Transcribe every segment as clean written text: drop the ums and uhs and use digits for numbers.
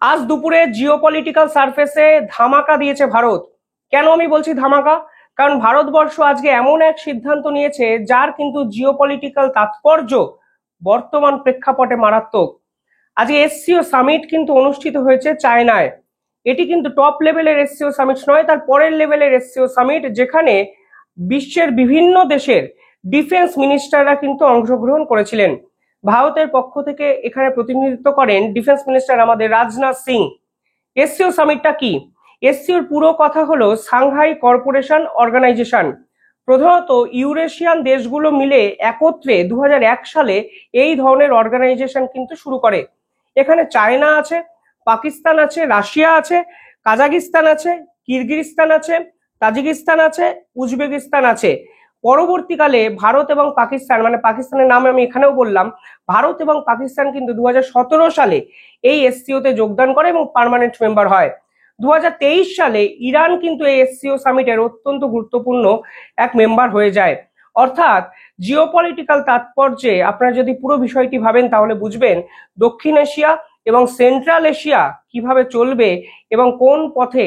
আজ দুপুরে জিওপলিটিক্যাল সারফেসে ধামাকা দিয়েছে ভারত। কেন আমি বলছি ধামাকা? কারণ ভারতবর্ষ আজকে এমন এক সিদ্ধান্ত নিয়েছে যার কিন্তু জিওপলিটিক্যাল তাৎপর্য বর্তমান প্রেক্ষাপটে মারাত্মক। আজকে এসসিও সামিট কিন্তু অনুষ্ঠিত হয়েছে চায়নায়। এটি কিন্তু টপ লেভেলের এসসিও সামিট নয়, তার পরের লেভেলের এসসিও সামিট, যেখানে বিশ্বের বিভিন্ন দেশের ডিফেন্স মিনিস্টাররা কিন্তু অংশগ্রহণ করেছিলেন। ভারতের পক্ষ থেকে এখানে প্রতিনিধিত্ব করেন ডিফেন্স মিনিস্টার আমাদের রাজনাথ সিং। এসসিও সামিটটা কি? এসসিওর পুরো কথা হলো সাংহাই কর্পোরেশন অর্গানাইজেশন। প্রধানত ইউরেশিয়ান দেশগুলো মিলে একত্রে 2001 সালে এই ধরনের অর্গানাইজেশন কিন্তু শুরু করে। এখানে চায়না আছে, পাকিস্তান আছে, রাশিয়া আছে, কাজাকিস্তান আছে, কিরগিজস্তান আছে, তাজিকিস্তান আছে, উজবেকিস্তান আছে। পরবর্তীকালে ভারত এবং পাকিস্তান, মানে পাকিস্তানের নাম আমি এখানেও বললাম, ভারত এবং পাকিস্তান কিন্তু 2017 সালে এই এসসিওতে যোগদান করে এবং পার্মানেন্ট মেম্বার হয়। 2023 সালে ইরান কিন্তু এই এসসিও সামিটের অত্যন্ত গুরুত্বপূর্ণ এক মেম্বার হয়ে যায়। অর্থাৎ জিওপলিটিক্যাল তাৎপর্যে আপনারা যদি পুরো বিষয়টি ভাবেন তাহলে বুঝবেন দক্ষিণ এশিয়া এবং সেন্ট্রাল এশিয়া কিভাবে চলবে এবং কোন পথে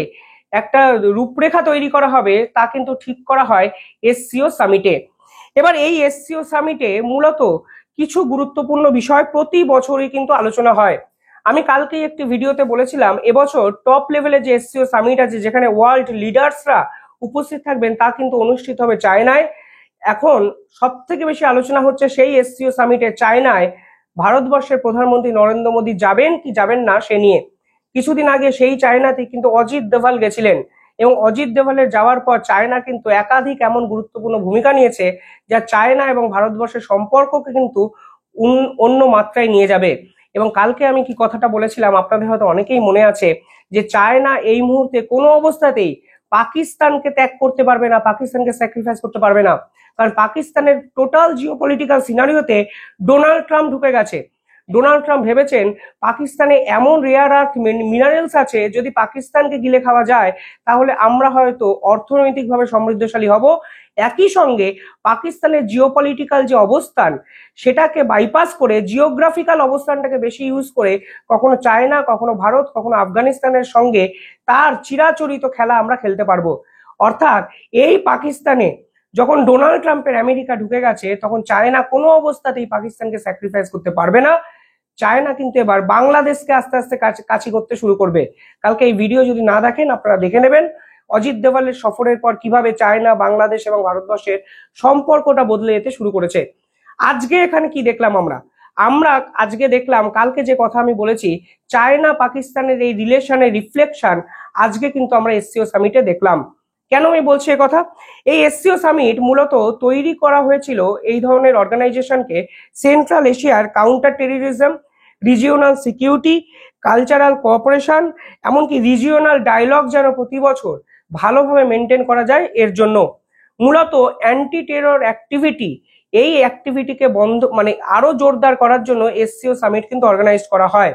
একটা রূপরেখা তৈরি করা হবে তা কিন্তু ঠিক করা হয় এসসিও সামিটে। এবার এই এসসিও সামিটে মূলত কিছু গুরুত্বপূর্ণ বিষয় প্রতি বছরই কিন্তু আলোচনা হয়। আমি কালকেই একটি ভিডিওতে বলেছিলাম এবছর টপ লেভেলে যে এসসিও সামিট আছে, যেখানে ওয়ার্ল্ড লিডার্সরা উপস্থিত থাকবেন, তা কিন্তু অনুষ্ঠিত হবে চায়নায়। এখন সব থেকে বেশি আলোচনা হচ্ছে সেই এসসিও সামিটে চায়নায় ভারতবর্ষের প্রধানমন্ত্রী নরেন্দ্র মোদী যাবেন কি যাবেন না সে নিয়ে। কিছুদিন আগে সেই চায়নাতে কিন্তু অজিত দোভাল গেছিলেন এবং অজিত দোভালের যাওয়ার পর চায়না কিন্তু একাধিক এমন গুরুত্বপূর্ণ ভূমিকা নিয়েছে যা চায়না এবং ভারতবর্ষের সম্পর্ককে কিন্তু অন্য মাত্রায় নিয়ে যাবে। এবং কালকে আমি কি কথাটা বলেছিলাম আপনাদের হয়তো অনেকেই মনে আছে, যে চায়না এই মুহূর্তে কোনো অবস্থাতেই পাকিস্তানকে ত্যাগ করতে পারবে না, পাকিস্তানকে স্যাক্রিফাইস করতে পারবে না। কারণ পাকিস্তানের টোটাল জিওপলিটিক্যাল সিনারিওতে ডোনাল্ড ট্রাম্প ঢুকে গেছে। ডোনাল্ড ট্রাম্প ভেবেছেন পাকিস্তানে এমন রেয়ার আর্থ মিনারেলস আছে, যদি পাকিস্তানকে গিলে খাওয়া যায় তাহলে আমরা হয়তো অর্থনৈতিকভাবে সমৃদ্ধশালী হব। একই সঙ্গে পাকিস্তানের জিওপলিটিক্যাল যে অবস্থান সেটাকে বাইপাস করে, জিওগ্রাফিক্যাল অবস্থানটাকে বেশি ইউজ করে কখনো চায়না, কখনো ভারত, কখনো আফগানিস্তানের সঙ্গে তার চিরাচরিত খেলা আমরা খেলতে পারবো। অর্থাৎ এই পাকিস্তানে যখন ডোনাল্ড ট্রাম্পের আমেরিকা ঢুকে গেছে, তখন চায়না কোনো অবস্থাতেই পাকিস্তানকে স্যাক্রিফাইস করতে পারবে না। চায়না কিন্তু এবার বাংলাদেশকে আস্তে আস্তে কাছি করতে শুরু করবে। কালকে এই ভিডিও যদি না দেখেন আপনারা দেখে নেবেন অজিত দোভালের সফরের পর কিভাবে চায়না, বাংলাদেশ এবং ভারতবর্ষের সম্পর্কটা বদলে যেতে শুরু করেছে। আজকে এখানে কি দেখলাম আমরা? আমরা আজকে দেখলাম কালকে যে কথা আমি বলেছি চায়না পাকিস্তানের এই রিলেশনের রিফ্লেকশন আজকে কিন্তু আমরা এসসিও সামিটে দেখলাম। কেন আমি বলছি এ কথা? এই এসসিও সামিট মূলত তৈরি করা হয়েছিল এই ধরনের অর্গানাইজেশনকে সেন্ট্রাল এশিয়ার counter terrorism, regional security, cultural cooperation, এমনকি রিজিওনাল ডায়লগ যেন প্রতি বছর ভালোভাবে মেনটেন করা যায় এর জন্য। মূলত অ্যান্টি টেরর অ্যাক্টিভিটি, এই অ্যাক্টিভিটিকে বন্ধ মানে আরো জোরদার করার জন্য এসসিও সামিট কিন্তু অর্গানাইজ করা হয়।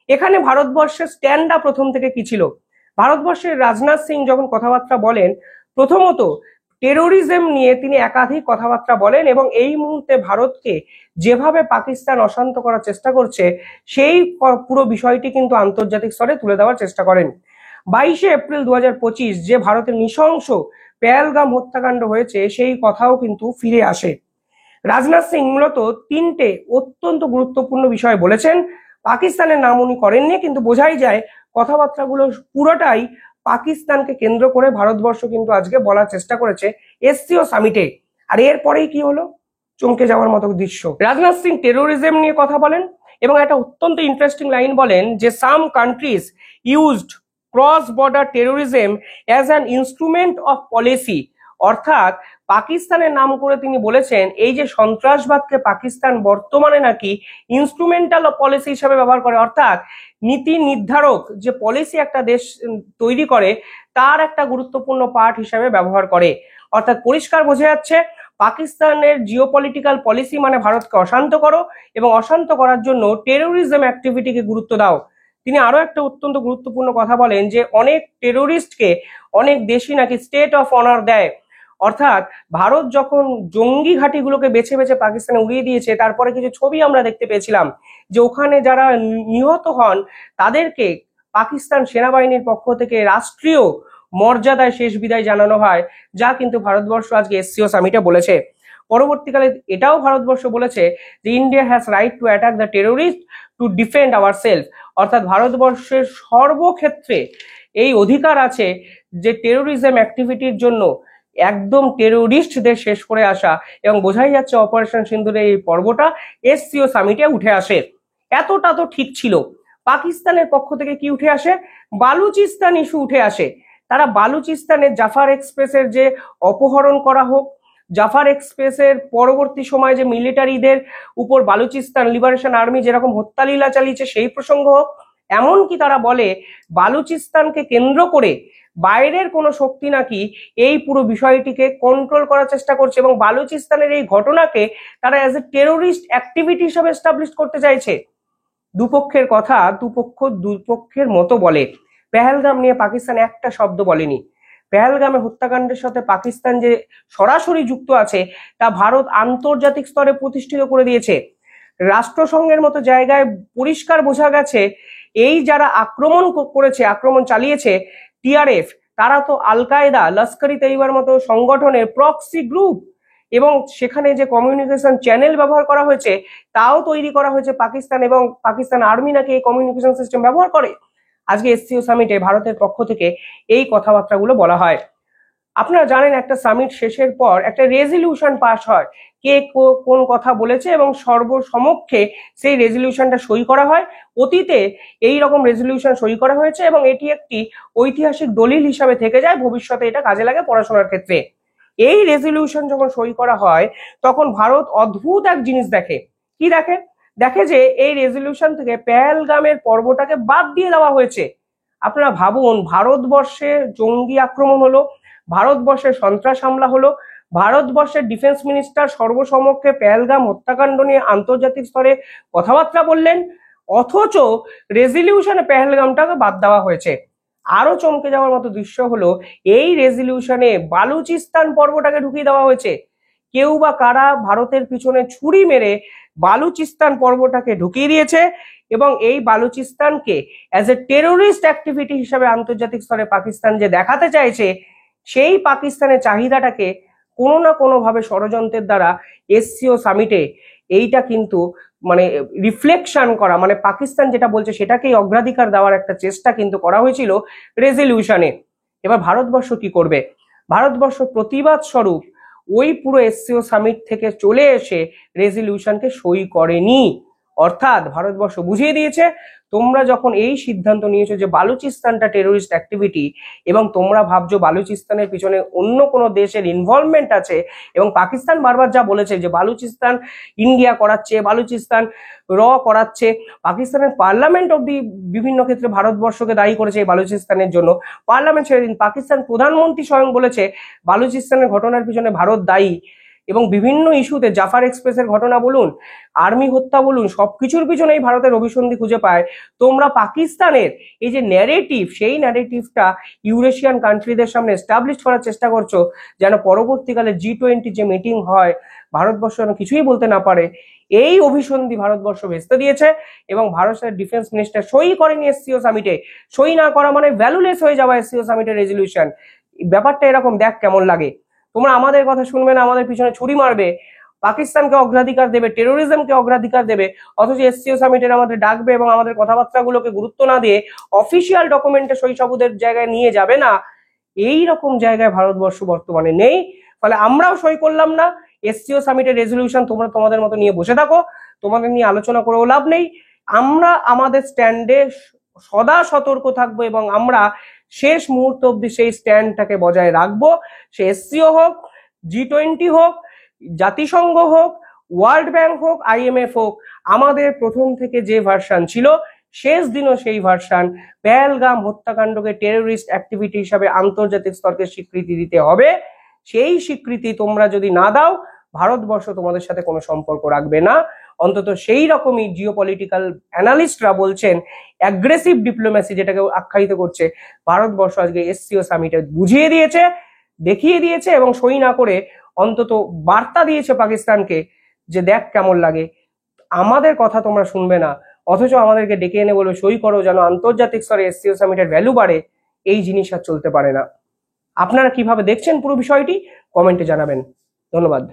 এখানে ভারতবর্ষের স্ট্যান্ডটা প্রথম থেকে কি ছিল? ভারতবর্ষের রাজনাথ সিং যখন কথাবার্তা বলেন, প্রথমত টেরোরিজম নিয়ে তিনি একাধিক কথাবার্তা বলেন এবং এই মুহূর্তে ভারতকে যেভাবে পাকিস্তান অশান্ত করার চেষ্টা করছে সেই পুরো বিষয়টি কিন্তু আন্তর্জাতিক স্তরে তুলে দেওয়ার চেষ্টা করেন। 22শে এপ্রিল 2025 যে ভারতের নৃশংস পেহেলগাম হত্যাকাণ্ড হয়েছে সেই কথাও কিন্তু ফিরে আসে। রাজনাথ সিং মূলত তিনটে অত্যন্ত গুরুত্বপূর্ণ বিষয় বলেছেন। পাকিস্তানের নাম উনি করেননি, কিন্তু বোঝাই যায় কথাবার্তাগুলো পুরোটাই পাকিস্তানকে কেন্দ্র করে ভারতবর্ষ কিন্তু আজকে বলার চেষ্টা করেছে এসসিও সামিটে। আর এরপরেই কি হলো? চমকে যাওয়ার মতো দৃশ্য। রাজনাথ সিং টেরোরিজম নিয়ে কথা বলেন এবং একটা অত্যন্ত ইন্টারেস্টিং লাইন বলেন যে some countries used cross border terrorism as an instrument of policy. অর্থাৎ পাকিস্তানের নাম করে তিনি বলেছেন এই যে সন্ত্রাসবাদকে পাকিস্তান বর্তমানে নাকি ইনস্ট্রুমেন্টাল পলিসি হিসেবে ব্যবহার করে, অর্থাৎ নীতি নির্ধারক যে পলিসি একটা দেশ তৈরি করে তার একটা গুরুত্বপূর্ণ পার্ট হিসেবে ব্যবহার করে। অর্থাৎ পরিষ্কার বোঝা যাচ্ছে পাকিস্তানের জিওপলিটিক্যাল পলিসি মানে ভারতকে অশান্ত করো এবং অশান্ত করার জন্য টেরোরিজম অ্যাক্টিভিটিকে গুরুত্ব দাও। তিনি আরো একটা অত্যন্ত গুরুত্বপূর্ণ কথা বলেন যে অনেক টেরোরিস্টকে অনেক দেশই নাকি স্টেট অফ অনার দেয়। অর্থাৎ ভারত যখন জঙ্গি ঘাঁটিগুলোকে বেছে বেছে পাকিস্তানে উড়িয়ে দিয়েছে, তারপরে কিছু ছবি আমরা দেখতে পেয়েছিলাম যে ওখানে যারা নিহত হন তাদেরকে পাকিস্তান সেনাবাহিনীর পক্ষ থেকে রাষ্ট্রীয় মর্যাদায় শেষ বিদায় জানানো হয়, যা কিন্তু ভারতবর্ষ আজকে এসসিও সামিটে বলেছে। পরবর্তীকালে এটাও ভারতবর্ষ বলেছে যে India has right two attack the terrorist to defend our self, অর্থাৎ ভারতবর্ষের সর্বক্ষেত্রে এই অধিকার আছে যে টেরোরিজম অ্যাক্টিভিটির জন্য একদম টেরোরিস্টদের শেষ করে আসা, এবং বোঝাই যাচ্ছে অপারেশন সিন্দুরের এই পর্বটা এসসিও সামিটে উঠে আসে। এতটা তো ঠিক ছিল। পাকিস্তানের পক্ষ থেকে কি উঠে আসে? বালুচিস্তান ইস্যু উঠে আসে। তারা বালুচিস্তানের জাফার এক্সপ্রেসের যে অপহরণ করা হোক, জাফার এক্সপ্রেসের পরবর্তী সময় যে মিলিটারিদের উপর বালুচিস্তান লিবারেশন আর্মি যেরকম হত্যালীলা চালিয়েছে সেই প্রসঙ্গ হোক, এমনকি তারা বলে বালুচিস্তানকে কেন্দ্র করে বাইরের কোনো শক্তি নাকি এই পুরো বিষয়টিকে কন্ট্রোল করার চেষ্টা করছে, এবং বালুচিস্তানের এই ঘটনাকে তারা অ্যাজ এ টেরোরিস্ট অ্যাক্টিভিটি হিসাবে এস্টাবলিশ করতে চাইছে। দুপক্ষের কথা দুপক্ষের মতো বলে। পেহেলগাম নিয়ে পাকিস্তান একটা শব্দ বলেনি। পেহেলগামে হত্যাকাণ্ডের সাথে পাকিস্তান যে সরাসরি যুক্ত আছে তা ভারত আন্তর্জাতিক স্তরে প্রতিষ্ঠিত করে দিয়েছে। রাষ্ট্রসংঘের মতো জায়গায় পরিষ্কার বোঝা গেছে এই যারা আক্রমণ চালিয়েছে টিআরএফ, তারা তো আল কায়দা, লস্করি তৈবার মতো সংগঠনের প্রক্সি গ্রুপ, এবং সেখানে যে কমিউনিকেশন চ্যানেল ব্যবহার করা হয়েছে তাও তৈরি করা হয়েছে পাকিস্তান, এবং পাকিস্তান আর্মি নাকি এই কমিউনিকেশন সিস্টেম ব্যবহার করে। আজকে এসসিও সামিটে ভারতের পক্ষ থেকে এই কথাবার্তাগুলো বলা হয়। আপনারা জানেন একটা সামিট শেষের পর একটা রেজলিউশন পাস হয়, কে কোন কথা বলেছে এবং সর্বসমক্ষে সেই রেজলিউশনটা সই করা হয়। অতীতে এই রকম রেজলিউশন সই করা হয়েছে এবং এটি একটি ঐতিহাসিক দলিল হিসাবে থেকে যায়, ভবিষ্যতে এটা কাজে লাগে পড়াশোনার ক্ষেত্রে। এই রেজলিউশন যখন সই করা হয় তখন ভারত অদ্ভুত এক জিনিস দেখে। কি দেখে? দেখে যে এই রেজলিউশন থেকে পেহেলগামের পর্বটাকে বাদ দিয়ে দেওয়া হয়েছে। আপনারা ভাবুন, ভারতবর্ষে জঙ্গি আক্রমণ হলো, ভারতবর্ষের সন্ত্রাস হামলা হলো, ভারতবর্ষের ডিফেন্স মিনিস্টার সর্বসমক্ষে পেহেলগাম হত্যাকাণ্ড নিয়ে আন্তর্জাতিক স্তরে কথাবার্তা বললেন, অথচ রেজলিউশনে পেহেলগামটাকে বাদ দেওয়া হয়েছে। আরো চমকে যাওয়ার মতো দৃশ্য হলো এই রেজলিউশনে বালুচিস্তান পর্বটাকে ঢুকিয়ে দেওয়া হয়েছে। কেউ বা কারা ভারতের পিছনে ছুরি মেরে বালুচিস্তান পর্বটাকে ঢুকিয়ে দিয়েছে, এবং এই বালুচিস্তানকে অ্যাজ এ টেরোরিস্ট অ্যাক্টিভিটি হিসাবে আন্তর্জাতিক স্তরে পাকিস্তান যে দেখাতে চাইছে, সেই পাকিস্তানের চাহিদাটাকে কোনো না কোনো ভাবে ষড়যন্ত্রের দ্বারা এসসিও সামিটে এইটা কিন্তু মানে রিফ্লেকশন করা, মানে পাকিস্তান যেটা বলছে সেটাকেই অগ্রাধিকার দেওয়ার একটা চেষ্টা কিন্তু করা হয়েছিল রেজলিউশনে। এবার ভারতবর্ষ কি করবে? ভারতবর্ষ প্রতিবাদ স্বরূপ ওই পুরো এসসিও সামিট থেকে চলে এসে রেজলিউশনকে সই করেনি। অর্থাৎ ভারতবর্ষ বুঝিয়ে দিয়েছে তোমরা যখন এই সিদ্ধান্ত নিয়েছো যে বালুচিস্তানটা টেরোরিস্ট অ্যাক্টিভিটি, এবং তোমরা ভাবছো বালুচিস্তানের পিছনে অন্য কোনো দেশের ইনভলভমেন্ট আছে, এবং পাকিস্তান বারবার যা বলেছে যে বালুচিস্তান ইন্ডিয়া করাচ্ছে, বালুচিস্তান করাচ্ছে, পাকিস্তানের পার্লামেন্ট অব্দি বিভিন্ন ক্ষেত্রে ভারতবর্ষকে দায়ী করেছে এই বালুচিস্তানের জন্য। পার্লামেন্ট ছেড়ে দিন, পাকিস্তান প্রধানমন্ত্রী স্বয়ং বলেছে বালুচিস্তানের ঘটনার পিছনে ভারত দায়ী, এবং বিভিন্ন ইস্যুতে জাফার এক্সপ্রেসের ঘটনা বলুন, আর্মি হত্যা বলুন, সবকিছুর পিছনেই ভারতের অভিসন্ধি খুঁজে পায়। তোমরা পাকিস্তানের এই যে ন্যারেটিভ, সেই ন্যারেটিভটা ইউরেশিয়ান কান্ট্রিদের সামনে এস্টাবলিশ করার চেষ্টা করছো, যেন পরবর্তীকালে G20 যে মিটিং হয় ভারতবর্ষ যেন কিছুই বলতে না পারে। এই অভিসন্ধি ভারতবর্ষ ভেস্তে দিয়েছে, এবং ভারতের ডিফেন্স মিনিস্টার সই করেনি এসসিও সামিটে। সই না করা মানে ভ্যালুলেস হয়ে যাওয়া এসসিও সামিটের রেজলিউশন। ব্যাপারটা এরকম, দেখ কেমন লাগে। তোমরা আমাদের কথা শুনবে না, আমাদের পিছনে ছুরি মারবে, পাকিস্তানকে অগ্রাধিকার দেবে, টেরোরিজমকে অগ্রাধিকার দেবে, অথচ এসসিও সামিটের আমাদের ডাকবে এবং আমাদের কথাবার্তাগুলোকে গুরুত্ব না দিয়ে অফিসিয়াল ডকুমেন্টে সই সাবুদের জায়গায় নিয়ে যাবে না। এই রকম জায়গায় ভারতবর্ষ বর্তমানে নেই। ফলে আমরাও সই করলাম না এসসিও সামিটের রেজলিউশন। তোমরা তোমাদের মতো নিয়ে বসে থাকো, তোমাদের নিয়ে আলোচনা করেও লাভ নেই। আমরা আমাদের স্ট্যান্ডে সদা সতর্ক থাকবো, এবং আমরা শেষ মুহূর্ত অব্দি সেই স্ট্যান্ডটাকে বজায় রাখবো। সে এসসিও হোক, G20 হোক, জাতিসংঘ হোক, ওয়ার্ল্ড ব্যাংক হোক, IMF হোক, আমাদের প্রথম থেকে যে ভার্সন ছিল শেষ দিনও সেই ভার্সন। পেহেলগাম হত্যাকাণ্ডকে টেরোরিস্ট অ্যাক্টিভিটি হিসাবে আন্তর্জাতিক স্তরকে স্বীকৃতি দিতে হবে। সেই স্বীকৃতি তোমরা যদি না দাও, ভারতবর্ষ তোমাদের সাথে কোনো সম্পর্ক রাখবে না। অন্তত সেই রকমই জিওপলিটিক্যাল অ্যানালিস্টরা বলছেন, অ্যাগ্রেসিভ ডিপ্লোমেসি যেটাকে আখ্যায়িত করছে, ভারতবর্ষ আজকে এসসিও সামিটে বুঝিয়ে দিয়েছে, দেখিয়ে দিয়েছে, এবং সই না করে অন্তত বার্তা দিয়েছে পাকিস্তানকে যে দেখ কেমন লাগে, আমাদের কথা তোমরা শুনবে না, অথচ আমাদেরকে ডেকে এনে বলবে সই করো যেন আন্তর্জাতিক স্তরে এসসিও সামিটের ভ্যালু বাড়ে। এই জিনিস আর চলতে পারে না। আপনারা কিভাবে দেখছেন পুরো বিষয়টি কমেন্টে জানাবেন। ধন্যবাদ।